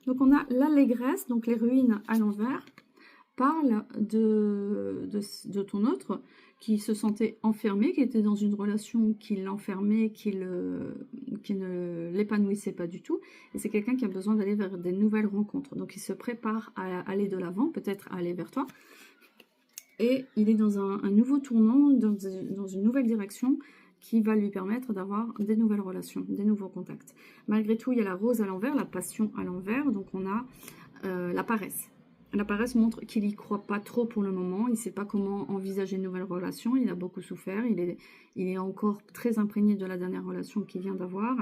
Donc on a l'allégresse, donc les ruines à l'envers, parle de ton autre qui se sentait enfermé, qui était dans une relation qui l'enfermait, qui ne l'épanouissait pas du tout. Et c'est quelqu'un qui a besoin d'aller vers des nouvelles rencontres. Donc il se prépare à aller de l'avant, peut-être à aller vers toi. Et il est dans un nouveau tournant, dans une nouvelle direction qui va lui permettre d'avoir des nouvelles relations, des nouveaux contacts. Malgré tout, il y a la rose à l'envers, la passion à l'envers. Donc on a la paresse. La paresse montre qu'il n'y croit pas trop pour le moment, il ne sait pas comment envisager une nouvelle relation, il a beaucoup souffert, il est encore très imprégné de la dernière relation qu'il vient d'avoir.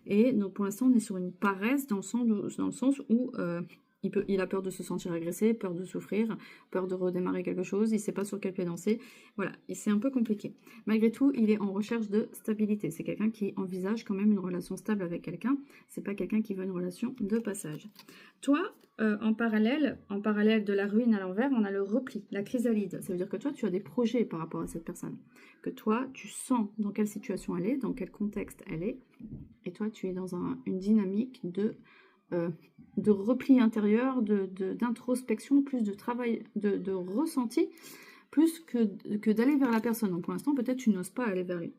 Et donc pour l'instant, on est sur une paresse dans le sens où il a peur de se sentir agressé, peur de souffrir, peur de redémarrer quelque chose, il ne sait pas sur quel pied danser. Voilà, et c'est un peu compliqué. Malgré tout, il est en recherche de stabilité. C'est quelqu'un qui envisage quand même une relation stable avec quelqu'un. C'est pas quelqu'un qui veut une relation de passage. Toi, en parallèle de la ruine à l'envers, on a le repli, la chrysalide. Ça veut dire que toi, tu as des projets par rapport à cette personne. Que toi, tu sens dans quelle situation elle est, dans quel contexte elle est. Et toi, tu es dans une dynamique de repli intérieur, d'introspection, plus de travail, de ressenti, plus que d'aller vers la personne. Donc pour l'instant, peut-être tu n'oses pas aller vers lui.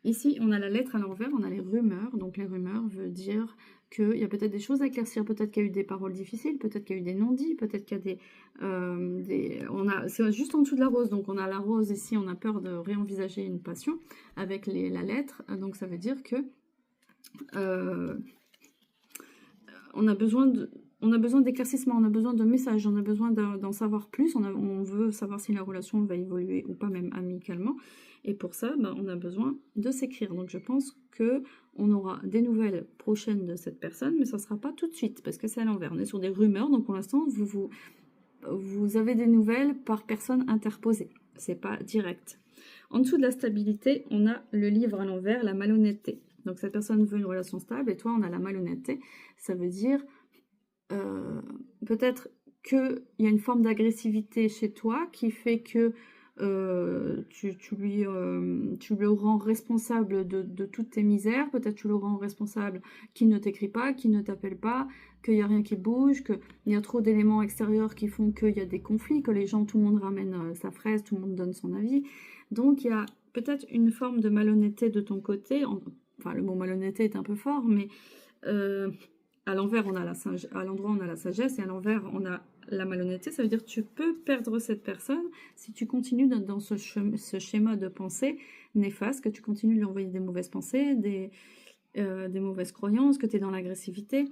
Ici, on a la lettre à l'envers, on a les rumeurs. Donc les rumeurs veut dire qu'il y a peut-être des choses à éclaircir, peut-être qu'il y a eu des paroles difficiles, peut-être qu'il y a eu des non-dits, peut-être qu'il y a c'est juste en dessous de la rose, donc on a la rose ici, on a peur de réenvisager une passion avec la lettre, donc ça veut dire que on a besoin d'éclaircissement, on a besoin de messages, on a besoin d'en savoir plus, on veut savoir si la relation va évoluer ou pas, même amicalement. Et pour ça, on a besoin de s'écrire. Donc je pense qu'on aura des nouvelles prochaines de cette personne, mais ça ne sera pas tout de suite, parce que c'est à l'envers. On est sur des rumeurs, donc pour l'instant, vous avez des nouvelles par personne interposée. C'est pas direct. En dessous de la stabilité, on a le livre à l'envers, la malhonnêteté. Donc cette personne veut une relation stable, et toi, on a la malhonnêteté. Ça veut dire peut-être qu'il y a une forme d'agressivité chez toi qui fait que tu lui rends responsable de toutes tes misères, peut-être tu le rends responsable qu'il ne t'écrit pas, qu'il ne t'appelle pas, qu'il n'y a rien qui bouge, qu'il y a trop d'éléments extérieurs qui font qu'il y a des conflits, que tout le monde ramène sa fraise, tout le monde donne son avis. Donc il y a peut-être une forme de malhonnêteté de ton côté, enfin le mot malhonnêteté est un peu fort, mais à l'envers on a à l'endroit on a la sagesse et à l'envers on a la malhonnêteté. Ça veut dire que tu peux perdre cette personne si tu continues dans ce schéma de pensée néfaste, que tu continues de lui envoyer des mauvaises pensées, des mauvaises croyances, que tu es dans l'agressivité.